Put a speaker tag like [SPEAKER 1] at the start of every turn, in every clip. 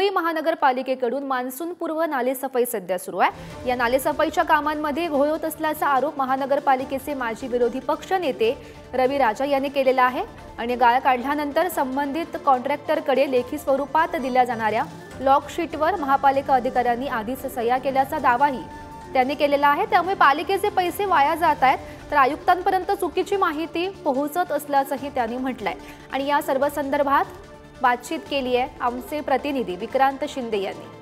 [SPEAKER 1] मुंबई महानगरपालिकेकडून मान्सूनपूर्व नालेसफाई सध्या सुरू आहे। या नालेसफाईच्या कामांमध्ये घोळ होत असल्याचा आरोप महानगरपालिकेचे माजी विरोधी पक्ष नेते रवी राजा यांनी केलेला आहे आणि गाळ काढल्यानंतर संबंधित कॉन्ट्रॅक्टरकडे लेखी स्वरूपात दिल्या जाणाऱ्या लॉकशीटवर महापालिका अधिकाऱ्यांनी आधीच सह्या केल्याचा दावाही त्यांनी केलेला आहे। त्यामुळे पालिकेचे पैसे वाया जात आहेत, तर आयुक्तांपर्यंत चुकीची माहिती पोहोचत असल्याचंही त्यांनी म्हटलंय। आणि या सर्व संदर्भात बातचीत केली आहे आमचे प्रतिनिधी विक्रांत शिंदे यांनी।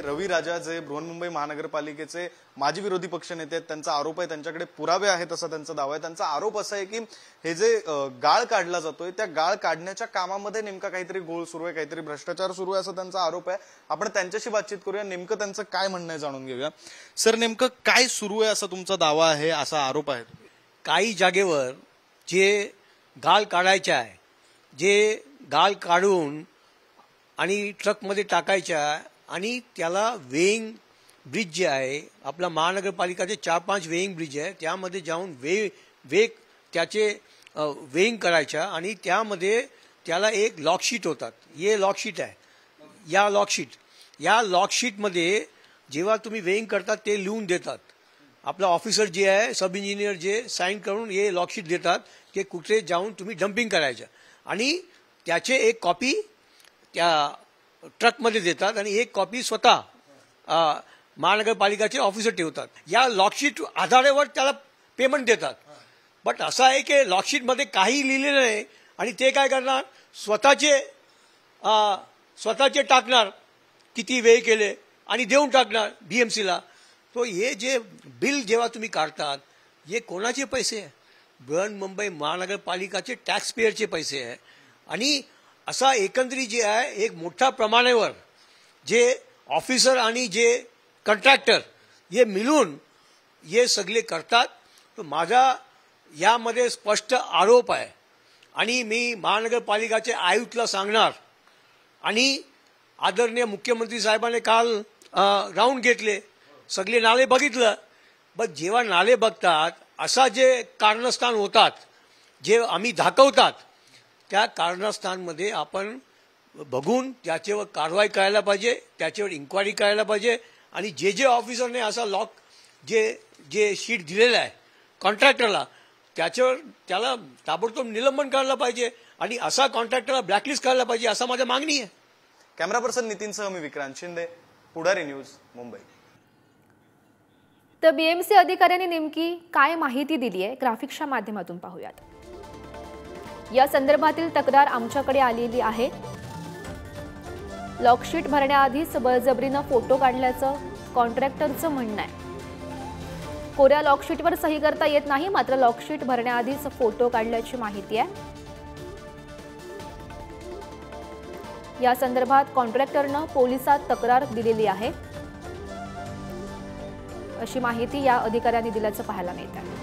[SPEAKER 2] रवी राजा जे बृहन्मुंबई महानगरपालिकेचे माजी विरोधी पक्ष नेते आहेत, त्यांचा आरोप आहे, त्यांच्याकडे पुरावे आहेत असा त्यांचा दावा आहे। त्यांचा आरोप असा आहे की हे जे गाळ काढला जातोय त्या गाळ काढण्याच्या कामामध्ये नेमका काहीतरी घोळ सुरू आहे, काहीतरी भ्रष्टाचार सुरू आहे असा त्यांचा आरोप आहे। आपण त्यांच्याशी बातचीत करूया, नेमकं त्यांचं काय म्हणणं आहे जाणून घेऊया। सर, नेमकं काय सुरू आहे असा तुमचा दावा आहे, असा आरोप आहे?
[SPEAKER 3] काही जागेवर जे गाळ काढायचे आहे, जे गाळ काढून आणि ट्रकमध्ये टाकायच्या आणि त्याला वेइंग ब्रिज जे आहे, आपला महानगरपालिकाचे 4-5 वेइंग ब्रिज आहे, त्यामध्ये जाऊन वेग त्याचे वेइंग करायच्या आणि त्यामध्ये त्याला एक लॉकशीट होतात। हे लॉकशीट आहे, या लॉकशीटमध्ये जेव्हा तुम्ही वेइंग करतात ते लिहून देतात। आपला ऑफिसर जे आहे, सब इंजिनियर जे साइन करून हे लॉकशीट देतात की कुठे जाऊन तुम्ही डंपिंग करायचं आणि त्याचे एक कॉपी त्या ट्रकमध्ये देतात आणि एक कॉपी स्वतः महानगरपालिकाचे ऑफिसर ठेवतात। या लॉकशीट आधारावर त्याला पेमेंट देतात। बट असं आहे की लॉकशीटमध्ये काही लिहिलेलं नाही आणि ते काय करणार, स्वतःचे टाकणार, किती वेळ केले आणि देऊन टाकणार BMCला। तो हे जे बिल जेव्हा तुम्ही काढतात हे कोणाचे पैसे आहे? बृहन्मुंबई महानगरपालिकाचे टॅक्स पेयरचे पैसे आहे। आणि असा एकंदरीत जे आहे एक मोठ्या प्रमाणावर जे ऑफिसर आणि जे कॉन्ट्रॅक्टर हे मिळून हे सगळे करतात। तर माझा यामध्ये स्पष्ट आरोप आहे आणि मी महानगरपालिकाचे आयुक्तला सांगणार आणि आदरणीय मुख्यमंत्री साहेबांनी काल राऊंड घेतले, सगळे नाले बघितलं। पण जेव्हा नाले बघतात असा जे कारणास्थान होतात, जे आम्ही दाखवतात, त्या कारणास्थानमध्ये आपण बघून त्याच्यावर कारवाई करायला पाहिजे, त्याच्यावर इन्क्वायरी करायला पाहिजे आणि जे ऑफिसरने असा लॉक जे शीट दिलेलं आहे कॉन्ट्रॅक्टरला, त्याला ताबडतोब निलंबन करायला पाहिजे आणि असा कॉन्ट्रॅक्टरला ब्लॅकलिस्ट करायला पाहिजे, असा माझी मागणी आहे।
[SPEAKER 2] कॅमेरा पर्सन नितीनसह मी विक्रांत शिंदे, पुढारी न्यूज, मुंबई।
[SPEAKER 1] तर BMC अधिकाऱ्यांनी नेमकी काय माहिती दिली आहे ग्राफिक्सच्या माध्यमातून पाहूयात। या संदर्भातील तक्रार आमच्याकडे आलेली आहे। लॉकशीट भरण्याआधीच बळजबरीनं फोटो काढल्याचं कॉन्ट्रॅक्टरचं म्हणणं आहे। कोऱ्या लॉकशीटवर सही करता येत नाही, मात्र लॉकशीट भरण्याआधीच फोटो काढल्याची माहिती आहे। या संदर्भात कॉन्ट्रॅक्टरनं पोलिसात तक्रार दिलेली आहे अशी माहिती या अधिकाऱ्यांनी दिल्याचं पाहायला मिळत आहे।